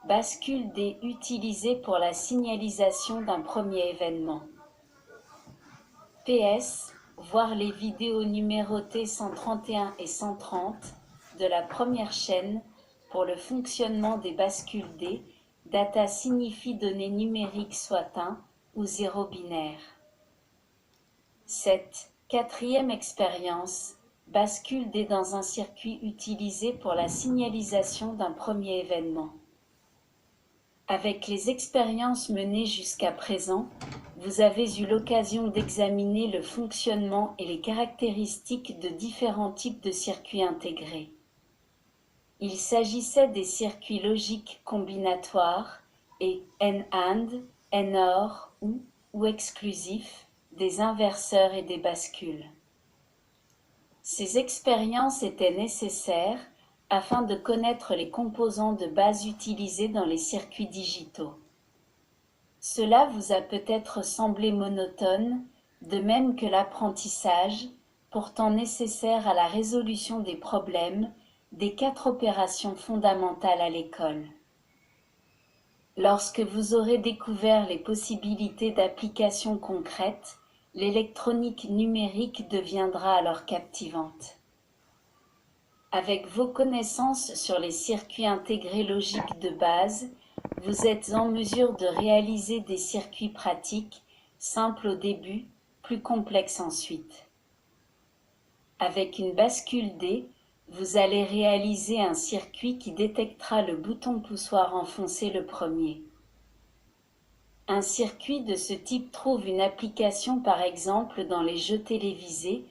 Bascule D utilisée pour la signalisation d'un premier événement. PS, voir les vidéos numérotées 131 et 130 de la première chaîne pour le fonctionnement des bascules D. Data signifie données numériques soit 1 ou 0 binaire. 7. Quatrième expérience. Bascule D dans un circuit utilisé pour la signalisation d'un premier événement. Avec les expériences menées jusqu'à présent, vous avez eu l'occasion d'examiner le fonctionnement et les caractéristiques de différents types de circuits intégrés. Il s'agissait des circuits logiques combinatoires et N-AND, N-OR ou exclusifs, des inverseurs et des bascules. Ces expériences étaient nécessaires afin de connaître les composants de base utilisés dans les circuits digitaux. Cela vous a peut-être semblé monotone, de même que l'apprentissage, pourtant nécessaire à la résolution des problèmes, des 4 opérations fondamentales à l'école. Lorsque vous aurez découvert les possibilités d'application concrètes, l'électronique numérique deviendra alors captivante. Avec vos connaissances sur les circuits intégrés logiques de base, vous êtes en mesure de réaliser des circuits pratiques, simples au début, plus complexes ensuite. Avec une bascule D, vous allez réaliser un circuit qui détectera le bouton poussoir enfoncé le premier. Un circuit de ce type trouve une application par exemple dans les jeux télévisés,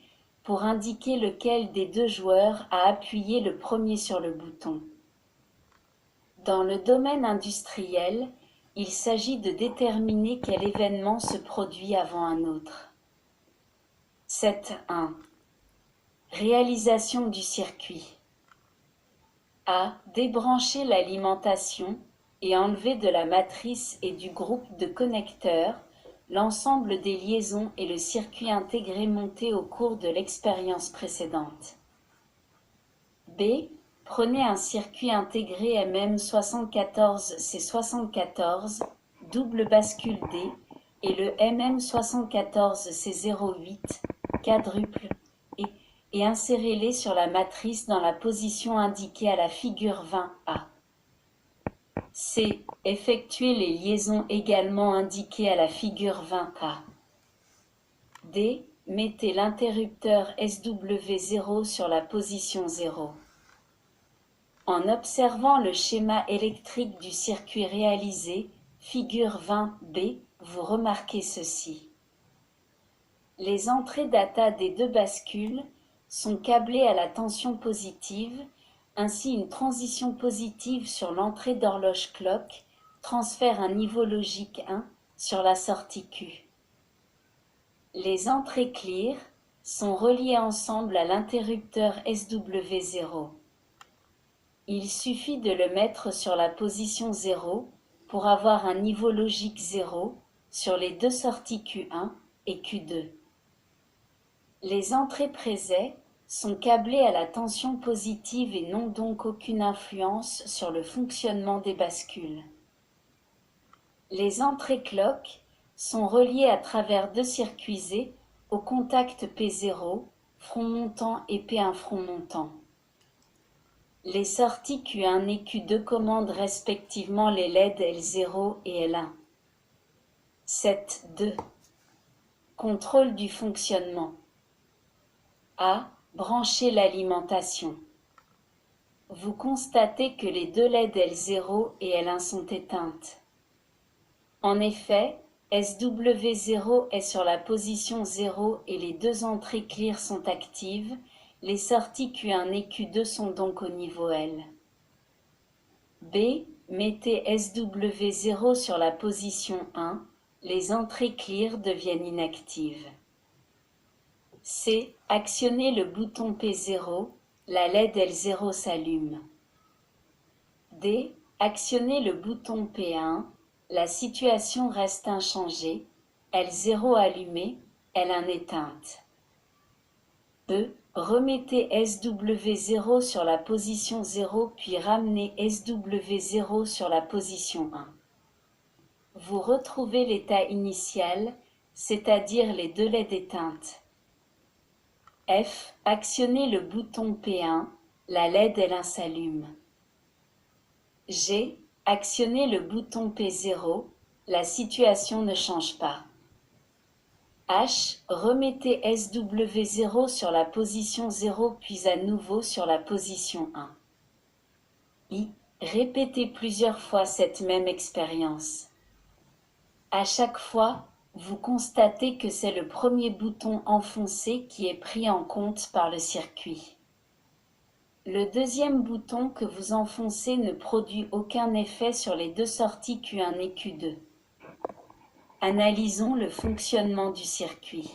pour indiquer lequel des 2 joueurs a appuyé le premier sur le bouton. Dans le domaine industriel, il s'agit de déterminer quel événement se produit avant un autre. 7.1. Réalisation du circuit. A. Débrancher l'alimentation et enlever de la matrice et du groupe de connecteurs l'ensemble des liaisons et le circuit intégré monté au cours de l'expérience précédente. B. Prenez un circuit intégré MM74C74, double bascule D, et le MM74C08, quadruple, et insérez-les sur la matrice dans la position indiquée à la figure 20A. C. Effectuez les liaisons également indiquées à la figure 20A. D. Mettez l'interrupteur SW0 sur la position 0. En observant le schéma électrique du circuit réalisé, figure 20B, vous remarquez ceci. Les entrées data des 2 bascules sont câblées à la tension positive, ainsi une transition positive sur l'entrée d'horloge clock transfère un niveau logique 1 sur la sortie Q. Les entrées clear sont reliées ensemble à l'interrupteur SW0. Il suffit de le mettre sur la position 0 pour avoir un niveau logique 0 sur les 2 sorties Q1 et Q2. Les entrées présets sont câblées à la tension positive et n'ont donc aucune influence sur le fonctionnement des bascules. Les entrées clock sont reliées à travers 2 circuits au contact P0, front montant et P1 front montant. Les sorties Q1 et Q2 commandent respectivement les LED L0 et L1. 7.2. Contrôle du fonctionnement. A. Brancher l'alimentation. Vous constatez que les 2 LED L0 et L1 sont éteintes. En effet, SW0 est sur la position 0 et les 2 entrées clear sont actives, les sorties Q1 et Q2 sont donc au niveau L. B. Mettez SW0 sur la position 1, les entrées clear deviennent inactives. C. Actionnez le bouton P0, la LED L0 s'allume. D. Actionnez le bouton P1, la situation reste inchangée, L0 allumée, L1 éteinte. E. Remettez SW0 sur la position 0 puis ramenez SW0 sur la position 1. Vous retrouvez l'état initial, c'est-à-dire les deux LED éteintes. F. Actionnez le bouton P1, la LED L1 s'allume. G. Actionnez le bouton P0, la situation ne change pas. H. Remettez SW0 sur la position 0 puis à nouveau sur la position 1. I. Répétez plusieurs fois cette même expérience. À chaque fois, vous constatez que c'est le premier bouton enfoncé qui est pris en compte par le circuit. Le deuxième bouton que vous enfoncez ne produit aucun effet sur les deux sorties Q1 et Q2. Analysons le fonctionnement du circuit.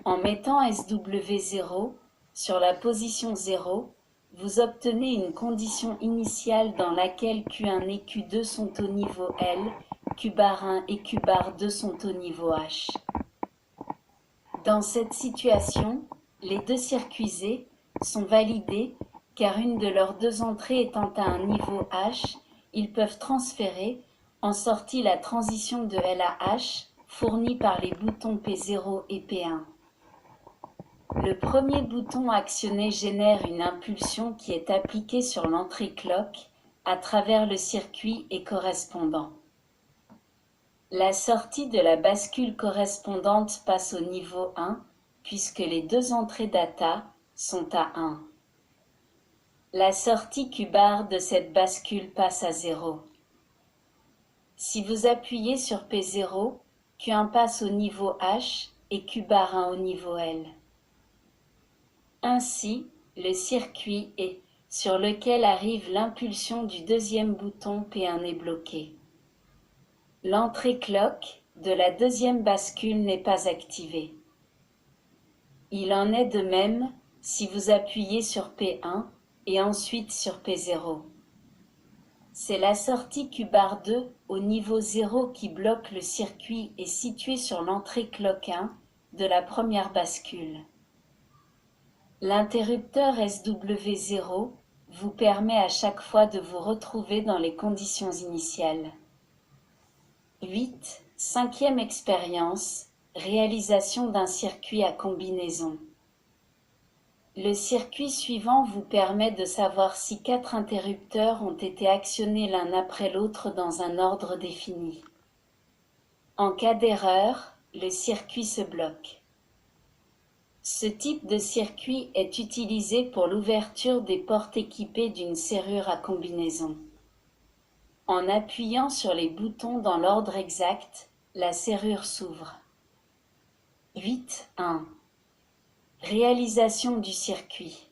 En mettant SW0 sur la position 0, vous obtenez une condition initiale dans laquelle Q1 et Q2 sont au niveau L, Q bar 1 et Q bar 2 sont au niveau H. Dans cette situation, les deux circuits sont validés car une de leurs deux entrées étant à un niveau H, ils peuvent transférer en sortie la transition de L à H fournie par les boutons P0 et P1. Le premier bouton actionné génère une impulsion qui est appliquée sur l'entrée clock à travers le circuit et correspondant. La sortie de la bascule correspondante passe au niveau 1 puisque les deux entrées data sont à 1. La sortie Q bar de cette bascule passe à 0. Si vous appuyez sur P0, Q1 passe au niveau H et Q bar 1 au niveau L. Ainsi, le circuit est, sur lequel arrive l'impulsion du deuxième bouton P1 est bloqué. L'entrée clock de la deuxième bascule n'est pas activée. Il en est de même si vous appuyez sur P1 et ensuite sur P0. C'est la sortie Q bar 2 au niveau 0 qui bloque le circuit et située sur l'entrée clock 1 de la première bascule. L'interrupteur SW0 vous permet à chaque fois de vous retrouver dans les conditions initiales. 8. Cinquième expérience, réalisation d'un circuit à combinaison. Le circuit suivant vous permet de savoir si 4 interrupteurs ont été actionnés l'un après l'autre dans un ordre défini. En cas d'erreur, le circuit se bloque. Ce type de circuit est utilisé pour l'ouverture des portes équipées d'une serrure à combinaison. En appuyant sur les boutons dans l'ordre exact, la serrure s'ouvre. 8.1. Réalisation du circuit.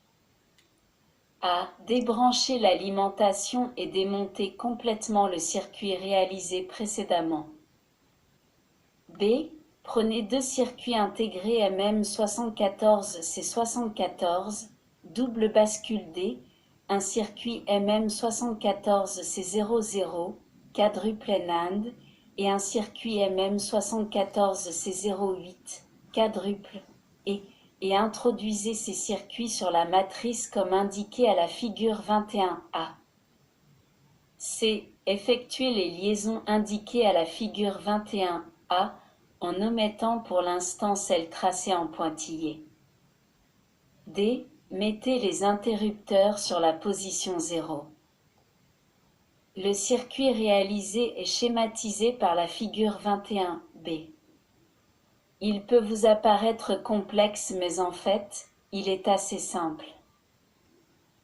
A. Débrancher l'alimentation et démonter complètement le circuit réalisé précédemment. B. Prenez deux circuits intégrés MM74C74, double bascule D, un circuit MM74C00, quadruple NAND, et un circuit MM74C08, quadruple, et introduisez ces circuits sur la matrice comme indiqué à la figure 21A. C. Effectuez les liaisons indiquées à la figure 21A en omettant pour l'instant celles tracées en pointillé. D. Mettez les interrupteurs sur la position 0. Le circuit réalisé est schématisé par la figure 21B. Il peut vous apparaître complexe mais en fait, il est assez simple.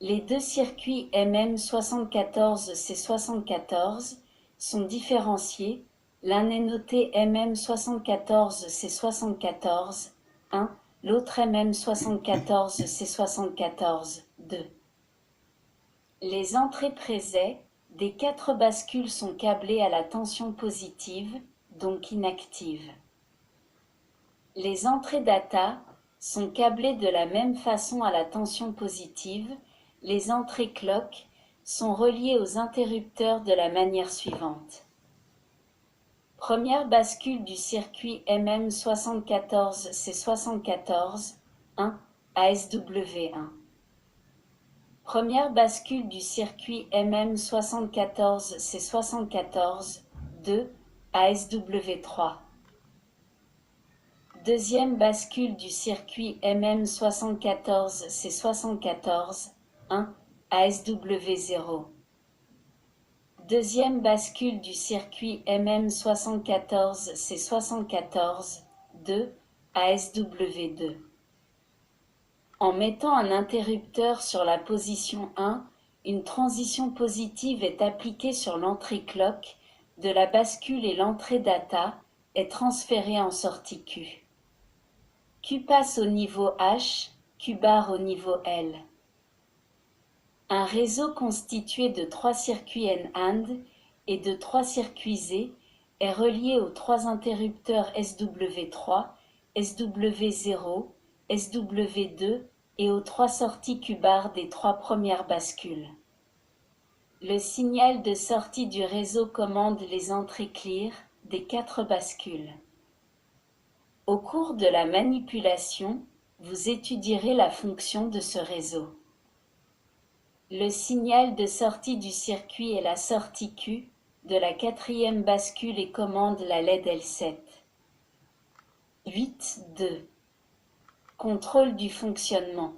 Les deux circuits MM74C74 sont différenciés. L'un est noté MM74C74, 1, l'autre MM74C74, 2. Les entrées présets des 4 bascules sont câblées à la tension positive, donc inactive. Les entrées data sont câblées de la même façon à la tension positive. Les entrées clock sont reliées aux interrupteurs de la manière suivante. Première bascule du circuit MM74C74, 1, ASW1. Première bascule du circuit MM74C74, 2, ASW3. Deuxième bascule du circuit MM74C74, 1, ASW0. Deuxième bascule du circuit MM74C74, 2, ASW2. En mettant un interrupteur sur la position 1, une transition positive est appliquée sur l'entrée clock de la bascule et l'entrée data est transférée en sortie Q. Q passe au niveau H, Q bar au niveau L. Un réseau constitué de 3 circuits N-AND et de 3 circuits Z est relié aux 3 interrupteurs SW3, SW0, SW2 et aux 3 sorties Q-bar des 3 premières bascules. Le signal de sortie du réseau commande les entrées clear des 4 bascules. Au cours de la manipulation, vous étudierez la fonction de ce réseau. Le signal de sortie du circuit est la sortie Q de la 4e bascule et commande la LED L7. 8.2. Contrôle du fonctionnement.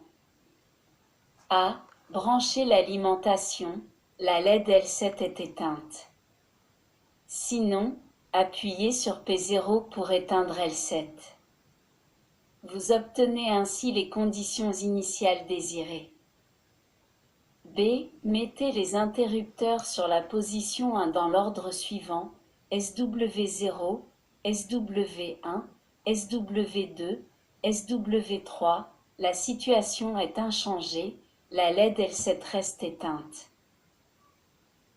A. Brancher l'alimentation, la LED L7 est éteinte. Sinon, appuyez sur P0 pour éteindre L7. Vous obtenez ainsi les conditions initiales désirées. B. Mettez les interrupteurs sur la position 1 dans l'ordre suivant, SW0, SW1, SW2, SW3, la situation est inchangée, la LED L7 reste éteinte.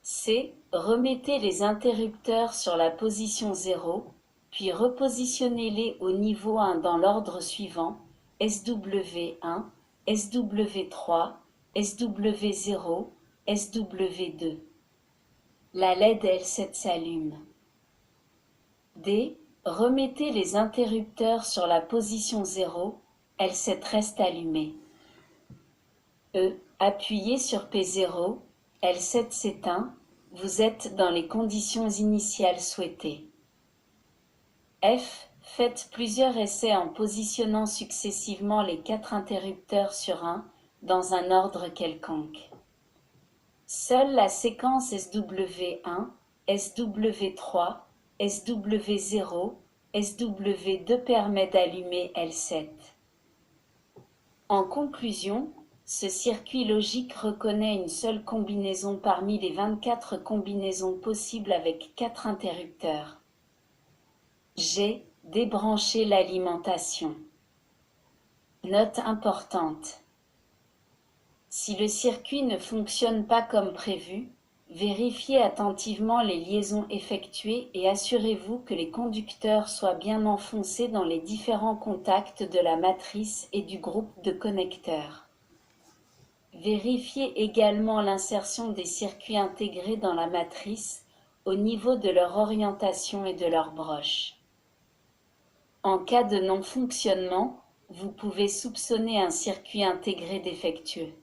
C. Remettez les interrupteurs sur la position 0, puis repositionnez-les au niveau 1 dans l'ordre suivant, SW1, SW3, SW0, SW2. La LED L7 s'allume. D. Remettez les interrupteurs sur la position 0, L7 reste allumée. E. Appuyez sur P0, L7 s'éteint, vous êtes dans les conditions initiales souhaitées. F. Faites plusieurs essais en positionnant successivement les 4 interrupteurs sur 1, dans un ordre quelconque. Seule la séquence SW1, SW3, SW0, SW2 permet d'allumer L7. En conclusion, ce circuit logique reconnaît une seule combinaison parmi les 24 combinaisons possibles avec 4 interrupteurs. G. Débrancher l'alimentation. Note importante. Si le circuit ne fonctionne pas comme prévu, vérifiez attentivement les liaisons effectuées et assurez-vous que les conducteurs soient bien enfoncés dans les différents contacts de la matrice et du groupe de connecteurs. Vérifiez également l'insertion des circuits intégrés dans la matrice au niveau de leur orientation et de leur broche. En cas de non-fonctionnement, vous pouvez soupçonner un circuit intégré défectueux.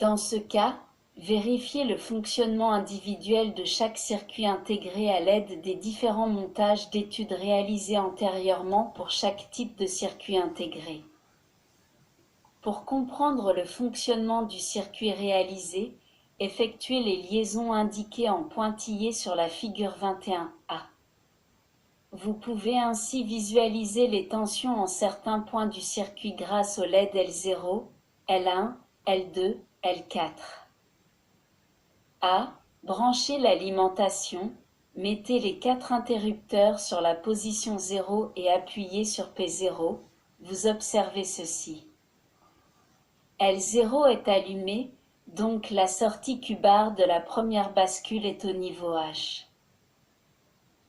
Dans ce cas, vérifiez le fonctionnement individuel de chaque circuit intégré à l'aide des différents montages d'études réalisés antérieurement pour chaque type de circuit intégré. Pour comprendre le fonctionnement du circuit réalisé, effectuez les liaisons indiquées en pointillé sur la figure 21A. Vous pouvez ainsi visualiser les tensions en certains points du circuit grâce aux LED L0, L1, L2, L4. A. Branchez l'alimentation, mettez les 4 interrupteurs sur la position 0 et appuyez sur P0, vous observez ceci. L0 est allumé, donc la sortie Q-bar de la première bascule est au niveau H.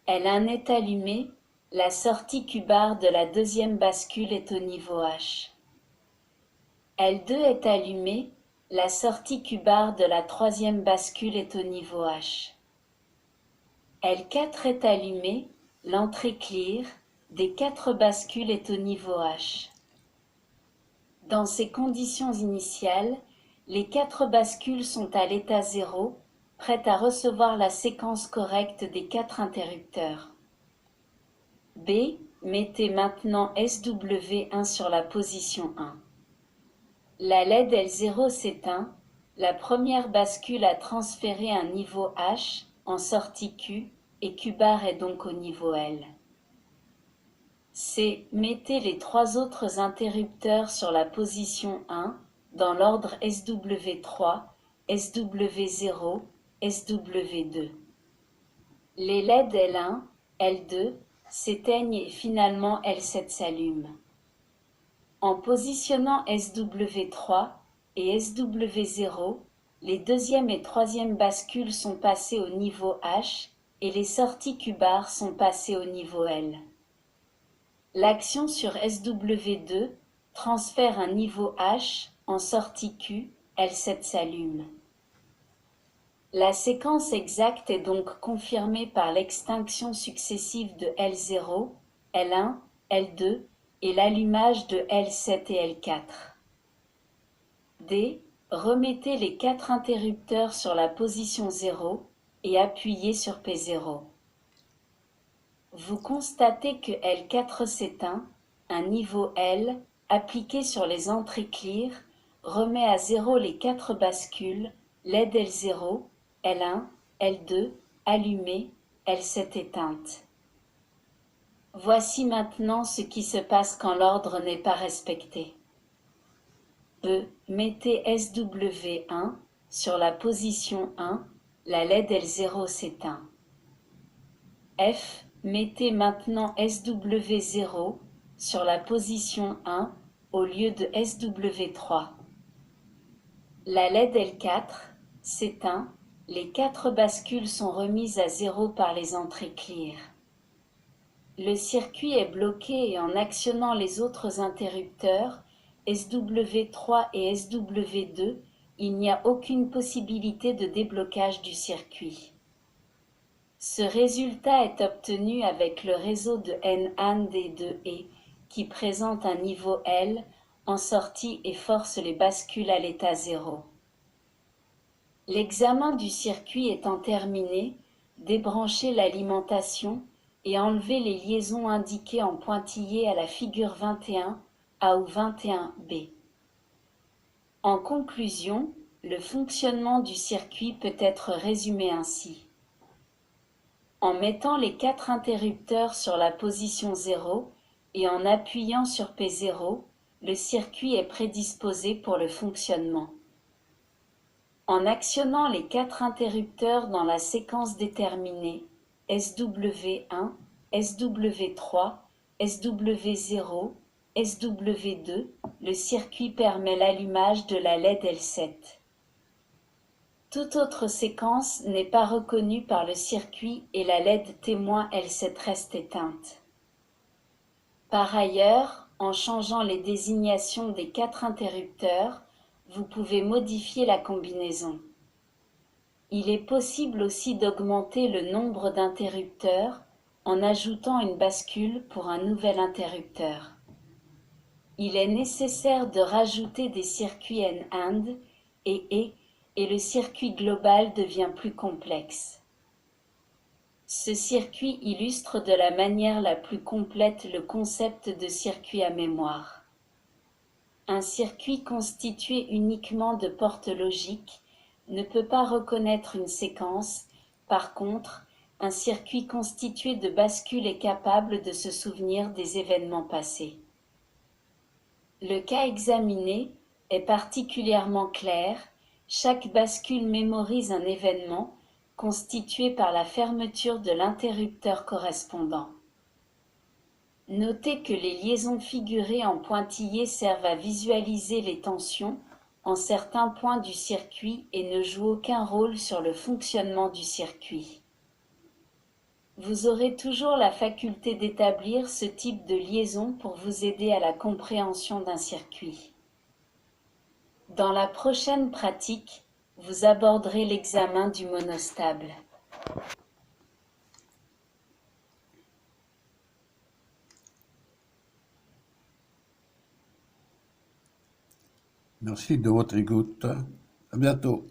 L1 est allumé, la sortie Q-bar de la deuxième bascule est au niveau H. L2 est allumé, la sortie Q-bar de la troisième bascule est au niveau H. L4 est allumé, l'entrée clear des 4 bascules est au niveau H. Dans ces conditions initiales, les 4 bascules sont à l'état 0, prêtes à recevoir la séquence correcte des 4 interrupteurs. B. Mettez maintenant SW1 sur la position 1. La LED L0 s'éteint, la première bascule a transféré un niveau H en sortie Q et Q bar est donc au niveau L. C. Mettez les 3 autres interrupteurs sur la position 1 dans l'ordre SW3, SW0, SW2. Les LED L1, L2 s'éteignent et finalement L7 s'allume. En positionnant SW3 et SW0, les deuxième et troisième bascules sont passées au niveau H et les sorties Q bar sont passées au niveau L. L'action sur SW2 transfère un niveau H en sortie Q, L7 s'allume. La séquence exacte est donc confirmée par l'extinction successive de L0, L1, L2 et l'allumage de L7 et L4. D. Remettez les 4 interrupteurs sur la position 0 et appuyez sur P0. Vous constatez que L4 s'éteint, un niveau L, appliqué sur les entrées clear, remet à 0 les 4 bascules, LED L0, L1, L2, allumée, L7 éteinte. Voici maintenant ce qui se passe quand l'ordre n'est pas respecté. E. Mettez SW1 sur la position 1, la LED L0 s'éteint. F. Mettez maintenant SW0 sur la position 1 au lieu de SW3. La LED L4 s'éteint, les 4 bascules sont remises à 0 par les entrées clear. Le circuit est bloqué et en actionnant les autres interrupteurs, SW3 et SW2, il n'y a aucune possibilité de déblocage du circuit. Ce résultat est obtenu avec le réseau de N-AND et de E, qui présente un niveau L en sortie et force les bascules à l'état 0. L'examen du circuit étant terminé, débranchez l'alimentation et enlevez les liaisons indiquées en pointillé à la figure 21 A ou 21B. En conclusion, le fonctionnement du circuit peut être résumé ainsi. En mettant les 4 interrupteurs sur la position 0 et en appuyant sur P0, le circuit est prédisposé pour le fonctionnement. En actionnant les 4 interrupteurs dans la séquence déterminée SW1, SW3, SW0, SW2, le circuit permet l'allumage de la LED L7. Toute autre séquence n'est pas reconnue par le circuit et la LED témoin L7 reste éteinte. Par ailleurs, en changeant les désignations des 4 interrupteurs, vous pouvez modifier la combinaison. Il est possible aussi d'augmenter le nombre d'interrupteurs en ajoutant une bascule pour un nouvel interrupteur. Il est nécessaire de rajouter des circuits N-AND et le circuit global devient plus complexe. Ce circuit illustre de la manière la plus complète le concept de circuit à mémoire. Un circuit constitué uniquement de portes logiques ne peut pas reconnaître une séquence. Par contre, un circuit constitué de bascules est capable de se souvenir des événements passés. Le cas examiné est particulièrement clair. Chaque bascule mémorise un événement constitué par la fermeture de l'interrupteur correspondant. Notez que les liaisons figurées en pointillé servent à visualiser les tensions en certains points du circuit et ne jouent aucun rôle sur le fonctionnement du circuit. Vous aurez toujours la faculté d'établir ce type de liaison pour vous aider à la compréhension d'un circuit. Dans la prochaine pratique, vous aborderez l'examen du monostable. Merci de votre écoute. À bientôt.